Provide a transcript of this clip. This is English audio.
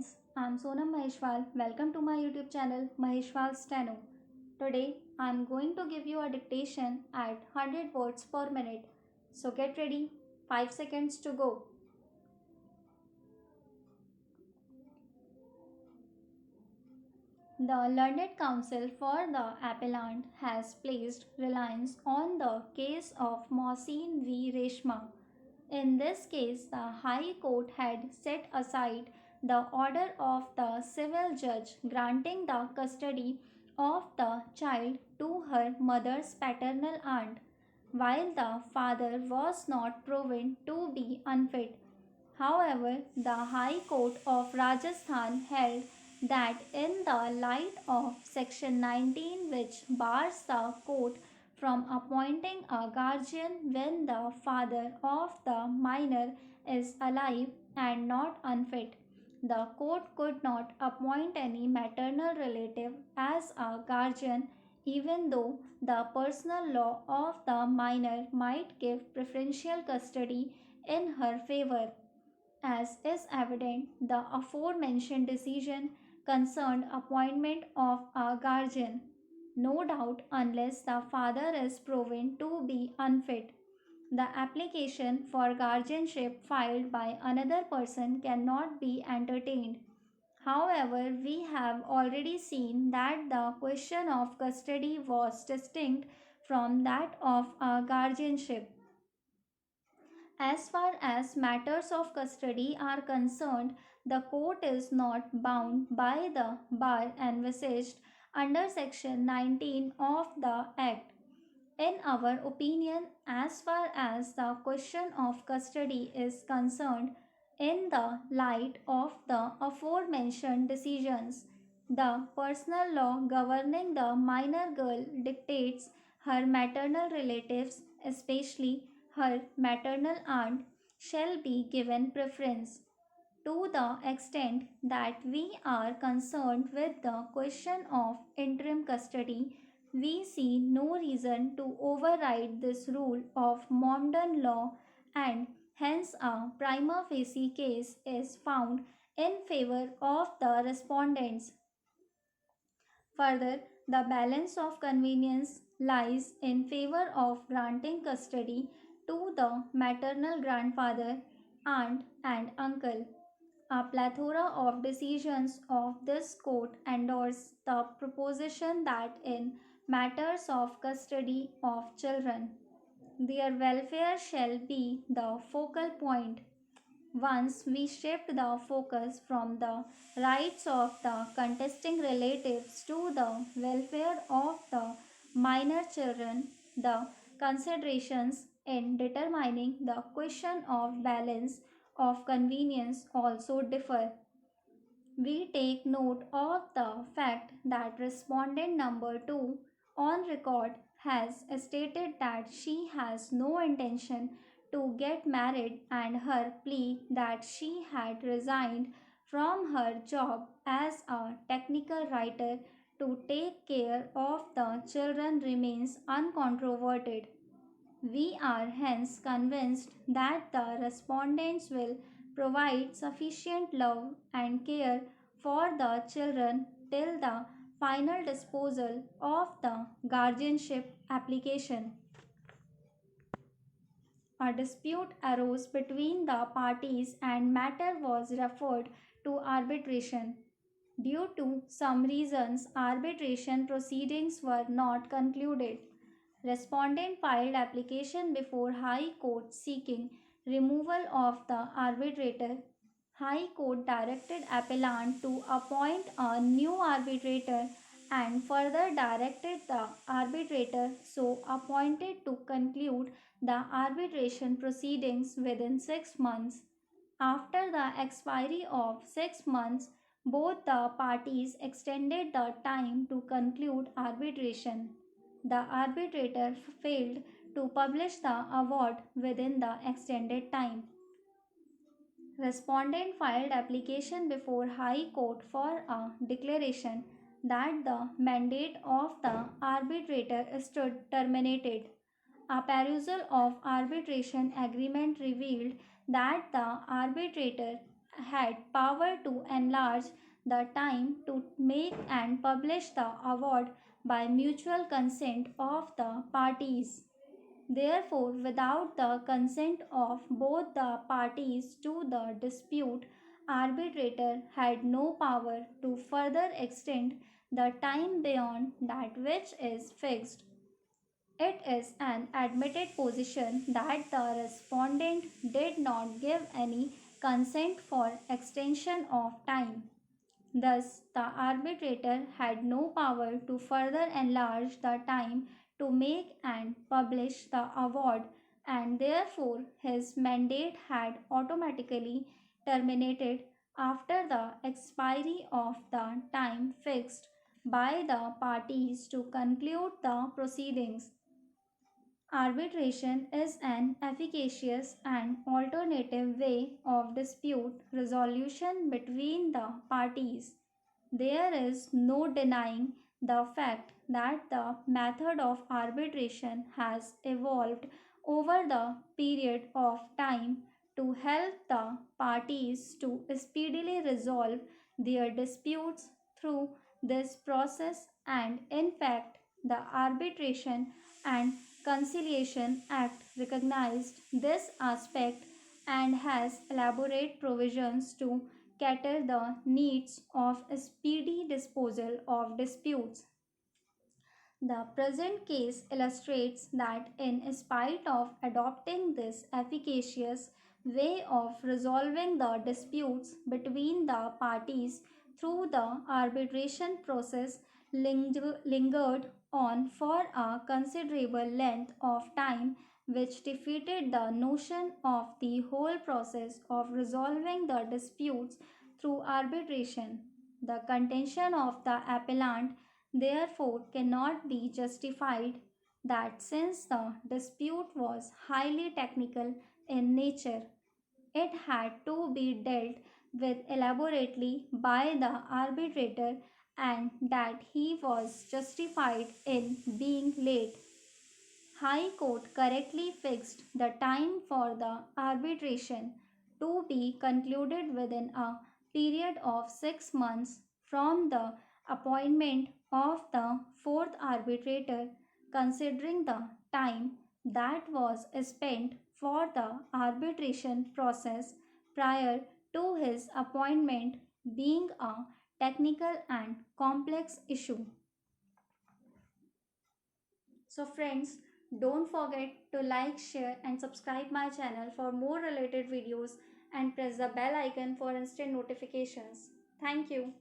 friends, I'm Sonam Maheshwal. Welcome to my YouTube channel Maheshwal Steno. Today I'm going to give you a dictation at 100 words per minute. So get ready, 5 seconds to go. The Learned Counsel for the Appellant has placed reliance on the case of Mohsin v. Reshma. In this case, the High Court had set aside the order of the civil judge granting the custody of the child to her mother's paternal aunt, while the father was not proven to be unfit. However, the High Court of Rajasthan held that in the light of Section 19, which bars the court from appointing a guardian when the father of the minor is alive and not unfit, the court could not appoint any maternal relative as a guardian, even though the personal law of the minor might give preferential custody in her favor. As is evident, the aforementioned decision concerned appointment of a guardian. No doubt, unless the father is proven to be unfit, the application for guardianship filed by another person cannot be entertained. However, we have already seen that the question of custody was distinct from that of a guardianship. As far as matters of custody are concerned, the court is not bound by the bar envisaged under Section 19 of the Act. In our opinion, as far as the question of custody is concerned, in the light of the aforementioned decisions, the personal law governing the minor girl dictates her maternal relatives, especially her maternal aunt, shall be given preference. To the extent that we are concerned with the question of interim custody, we see no reason to override this rule of modern law, and hence a prima facie case is found in favor of the respondents. Further, the balance of convenience lies in favor of granting custody to the maternal grandfather, aunt, and uncle. A plethora of decisions of this court endorse the proposition that in matters of custody of children, their welfare shall be the focal point. Once we shift the focus from the rights of the contesting relatives to the welfare of the minor children, the considerations in determining the question of balance of convenience also differ. We take note of the fact that respondent number 2 on record has stated that she has no intention to get married, and her plea that she had resigned from her job as a technical writer to take care of the children remains uncontroverted. We are hence convinced that the respondents will provide sufficient love and care for the children till the final disposal of the guardianship application. A dispute arose between the parties and matter was referred to arbitration. Due to some reasons, arbitration proceedings were not concluded. Respondent filed application before High Court seeking removal of the arbitrator. High Court directed appellant to appoint a new arbitrator and further directed the arbitrator so appointed to conclude the arbitration proceedings within 6 months. After the expiry of 6 months, both the parties extended the time to conclude arbitration. The arbitrator failed to publish the award within the extended time. Respondent filed application before High Court for a declaration that the mandate of the arbitrator stood terminated. A perusal of arbitration agreement revealed that the arbitrator had power to enlarge the time to make and publish the award by mutual consent of the parties. Therefore, without the consent of both the parties to the dispute, arbitrator had no power to further extend the time beyond that which is fixed. It is an admitted position that the respondent did not give any consent for extension of time. Thus, the arbitrator had no power to further enlarge the time to make and publish the award, and therefore his mandate had automatically terminated after the expiry of the time fixed by the parties to conclude the proceedings. Arbitration is an efficacious and alternative way of dispute resolution between the parties. There is no denying the fact that the method of arbitration has evolved over the period of time to help the parties to speedily resolve their disputes through this process, and in fact the Arbitration and Conciliation Act recognized this aspect and has elaborate provisions to cater the needs of speedy disposal of disputes. The present case illustrates that, in spite of adopting this efficacious way of resolving the disputes between the parties through the arbitration process, lingered on for a considerable length of time, which defeated the notion of the whole process of resolving the disputes through arbitration. The contention of the appellant therefore cannot be justified that, since the dispute was highly technical in nature, it had to be dealt with elaborately by the arbitrator, and that he was justified in being late. High Court correctly fixed the time for the arbitration to be concluded within a period of 6 months from the appointment of the fourth arbitrator, considering the time that was spent for the arbitration process prior to his appointment being a technical and complex issue. So friends, don't forget to like, share and subscribe my channel for more related videos, and press the bell icon for instant notifications. Thank you.